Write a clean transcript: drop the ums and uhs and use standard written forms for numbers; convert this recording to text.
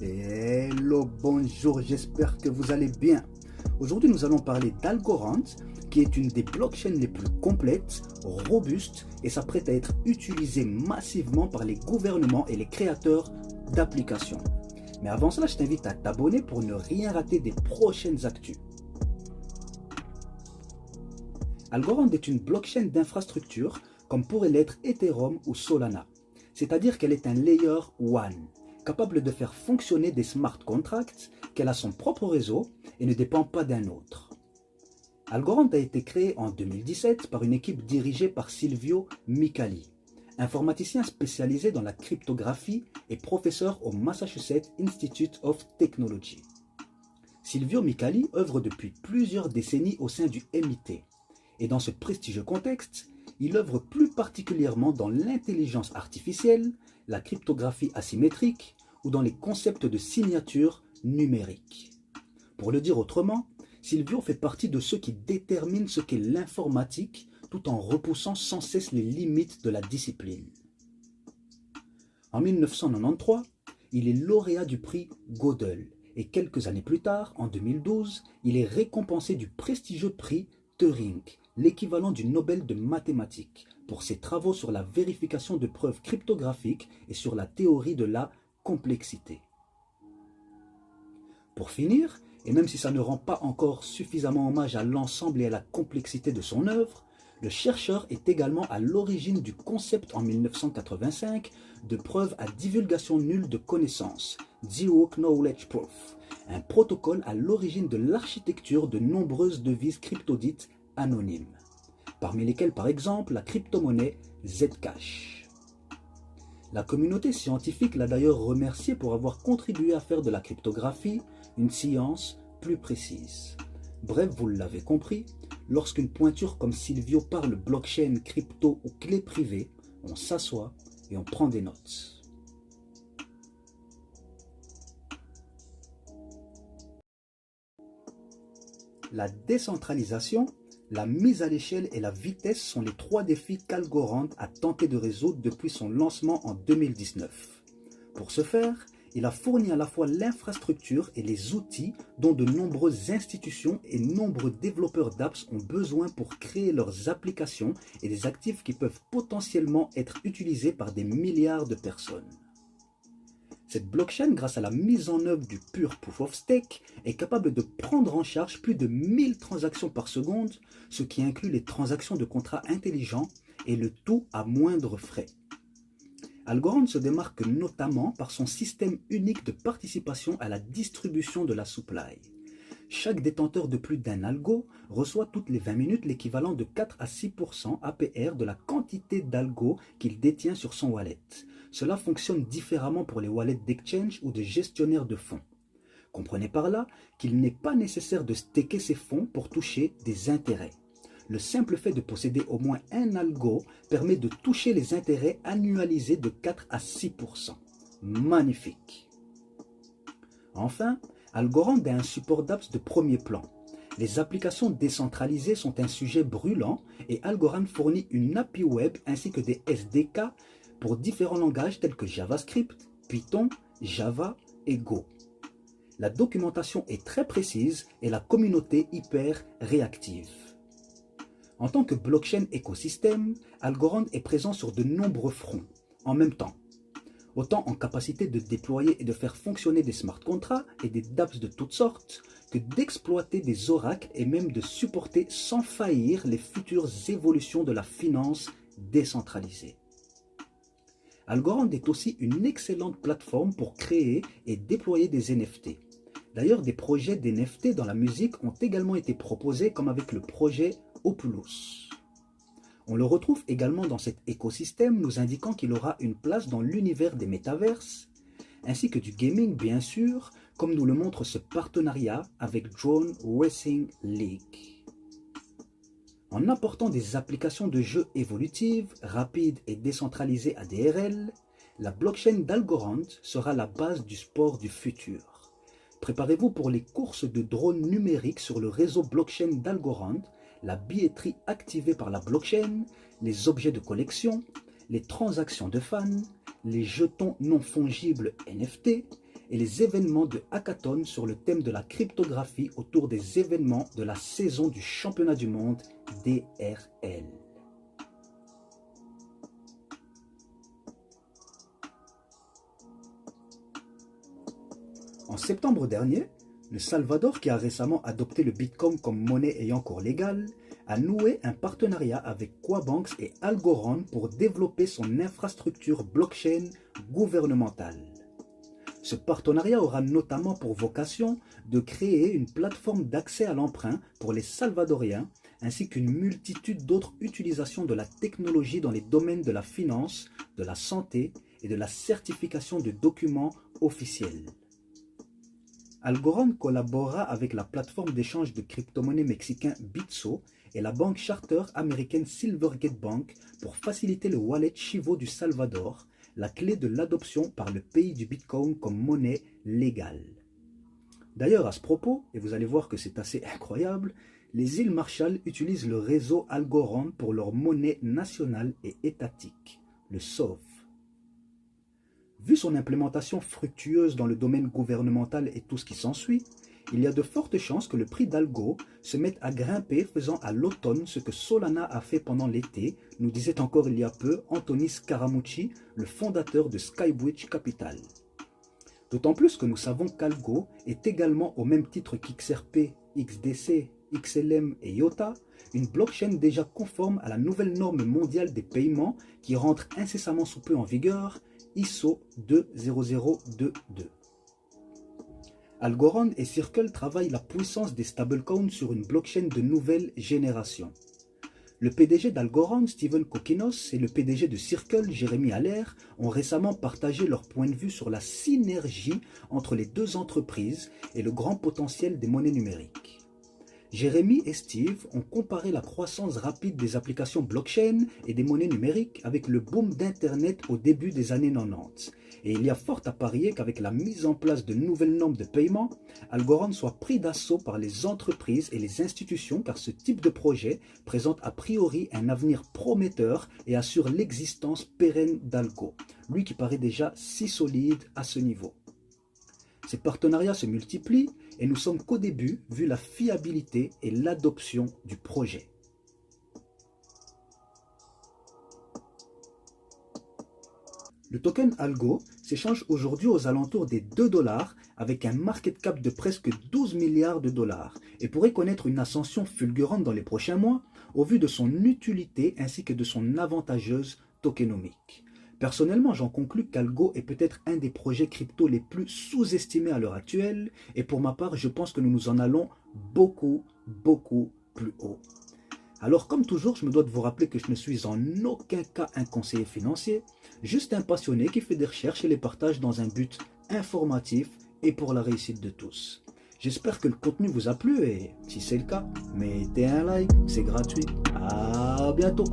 Hello, bonjour, j'espère que vous allez bien. Aujourd'hui, nous allons parler d'Algorand, qui est une des blockchains les plus complètes, robustes et s'apprête à être utilisée massivement par les gouvernements et les créateurs d'applications. Mais avant cela, je t'invite à t'abonner pour ne rien rater des prochaines actus. Algorand est une blockchain d'infrastructure comme pourrait l'être Ethereum ou Solana. C'est-à-dire qu'elle est un layer 1, capable de faire fonctionner des smart contracts, qu'elle a son propre réseau et ne dépend pas d'un autre. Algorand a été créé en 2017 par une équipe dirigée par Silvio Micali, informaticien spécialisé dans la cryptographie et professeur au Massachusetts Institute of Technology. Silvio Micali œuvre depuis plusieurs décennies au sein du MIT, et dans ce prestigieux contexte, il œuvre plus particulièrement dans l'intelligence artificielle, la cryptographie asymétrique ou dans les concepts de signature numérique. Pour le dire autrement, Silvio fait partie de ceux qui déterminent ce qu'est l'informatique tout en repoussant sans cesse les limites de la discipline. En 1993, il est lauréat du prix Gödel et quelques années plus tard, en 2012, il est récompensé du prestigieux prix Turing, l'équivalent du Nobel de mathématiques, pour ses travaux sur la vérification de preuves cryptographiques et sur la théorie de la complexité. Pour finir, et même si ça ne rend pas encore suffisamment hommage à l'ensemble et à la complexité de son œuvre, le chercheur est également à l'origine du concept en 1985 de preuve à divulgation nulle de connaissances, Zero Knowledge Proof, un protocole à l'origine de l'architecture de nombreuses devises cryptodites anonymes, parmi lesquelles par exemple la crypto-monnaie Zcash. La communauté scientifique l'a d'ailleurs remercié pour avoir contribué à faire de la cryptographie une science plus précise. Bref, vous l'avez compris, lorsqu'une pointure comme Silvio parle blockchain, crypto ou clé privée, on s'assoit et on prend des notes. La décentralisation, la mise à l'échelle et la vitesse sont les trois défis qu'Algorand a tenté de résoudre depuis son lancement en 2019. Pour ce faire, il a fourni à la fois l'infrastructure et les outils dont de nombreuses institutions et nombreux développeurs d'apps ont besoin pour créer leurs applications et des actifs qui peuvent potentiellement être utilisés par des milliards de personnes. Cette blockchain, grâce à la mise en œuvre du pur Proof of Stake, est capable de prendre en charge plus de 1000 transactions par seconde, ce qui inclut les transactions de contrats intelligents et le tout à moindre frais. Algorand se démarque notamment par son système unique de participation à la distribution de la supply. Chaque détenteur de plus d'un algo reçoit toutes les 20 minutes l'équivalent de 4 à 6% APR de la quantité d'algo qu'il détient sur son wallet. Cela fonctionne différemment pour les wallets d'exchange ou de gestionnaires de fonds. Comprenez par là qu'il n'est pas nécessaire de staker ses fonds pour toucher des intérêts. Le simple fait de posséder au moins un algo permet de toucher les intérêts annualisés de 4 à 6%. Magnifique! Enfin, Algorand a un support d'apps de premier plan. Les applications décentralisées sont un sujet brûlant et Algorand fournit une API web ainsi que des SDK pour différents langages tels que JavaScript, Python, Java et Go. La documentation est très précise et la communauté hyper réactive. En tant que blockchain écosystème, Algorand est présent sur de nombreux fronts en même temps. Autant en capacité de déployer et de faire fonctionner des smart contracts et des dApps de toutes sortes, que d'exploiter des oracles et même de supporter sans faillir les futures évolutions de la finance décentralisée. Algorand est aussi une excellente plateforme pour créer et déployer des NFT. D'ailleurs, des projets d'NFT dans la musique ont également été proposés comme avec le projet Opulus. On le retrouve également dans cet écosystème, nous indiquant qu'il aura une place dans l'univers des métaverses, ainsi que du gaming bien sûr, comme nous le montre ce partenariat avec Drone Racing League. En apportant des applications de jeux évolutives, rapides et décentralisées à DRL, la blockchain d'Algorand sera la base du sport du futur. Préparez-vous pour les courses de drones numériques sur le réseau blockchain d'Algorand, la billetterie activée par la blockchain, les objets de collection, les transactions de fans, les jetons non fongibles NFT et les événements de hackathon sur le thème de la cryptographie autour des événements de la saison du championnat du monde DRL. En septembre dernier, le Salvador, qui a récemment adopté le Bitcoin comme monnaie ayant cours légal, a noué un partenariat avec Quabanks et Algorand pour développer son infrastructure blockchain gouvernementale. Ce partenariat aura notamment pour vocation de créer une plateforme d'accès à l'emprunt pour les Salvadoriens, ainsi qu'une multitude d'autres utilisations de la technologie dans les domaines de la finance, de la santé et de la certification de documents officiels. Algorand collabora avec la plateforme d'échange de crypto-monnaies mexicain Bitso et la banque charter américaine Silvergate Bank pour faciliter le wallet Chivo du Salvador, la clé de l'adoption par le pays du Bitcoin comme monnaie légale. D'ailleurs, à ce propos, et vous allez voir que c'est assez incroyable, les îles Marshall utilisent le réseau Algorand pour leur monnaie nationale et étatique, le SOV. Vu son implémentation fructueuse dans le domaine gouvernemental et tout ce qui s'ensuit, il y a de fortes chances que le prix d'Algo se mette à grimper, faisant à l'automne ce que Solana a fait pendant l'été, nous disait encore il y a peu Anthony Scaramucci, le fondateur de Skybridge Capital. D'autant plus que nous savons qu'Algo est également, au même titre qu'XRP, XDC, XLM et IOTA, une blockchain déjà conforme à la nouvelle norme mondiale des paiements qui rentre incessamment sous peu en vigueur, ISO 20022. Algorand et Circle travaillent la puissance des stablecoins sur une blockchain de nouvelle génération. Le PDG d'Algorand, Steven Kokinos, et le PDG de Circle, Jérémy Allaire, ont récemment partagé leur point de vue sur la synergie entre les deux entreprises et le grand potentiel des monnaies numériques. Jérémy et Steve ont comparé la croissance rapide des applications blockchain et des monnaies numériques avec le boom d'Internet au début des années 90. Et il y a fort à parier qu'avec la mise en place de nouvelles normes de paiement, Algorand soit pris d'assaut par les entreprises et les institutions car ce type de projet présente a priori un avenir prometteur et assure l'existence pérenne d'Algo, lui qui paraît déjà si solide à ce niveau. Ces partenariats se multiplient et nous sommes qu'au début vu la fiabilité et l'adoption du projet. Le token Algo s'échange aujourd'hui aux alentours des 2 $ avec un market cap de presque 12 milliards de dollars et pourrait connaître une ascension fulgurante dans les prochains mois au vu de son utilité ainsi que de son avantageuse tokenomique. Personnellement, j'en conclus qu'Algo est peut-être un des projets crypto les plus sous-estimés à l'heure actuelle et pour ma part, je pense que nous nous en allons beaucoup plus haut. Alors comme toujours, je me dois de vous rappeler que je ne suis en aucun cas un conseiller financier, juste un passionné qui fait des recherches et les partage dans un but informatif et pour la réussite de tous. J'espère que le contenu vous a plu et si c'est le cas, mettez un like, c'est gratuit. À bientôt.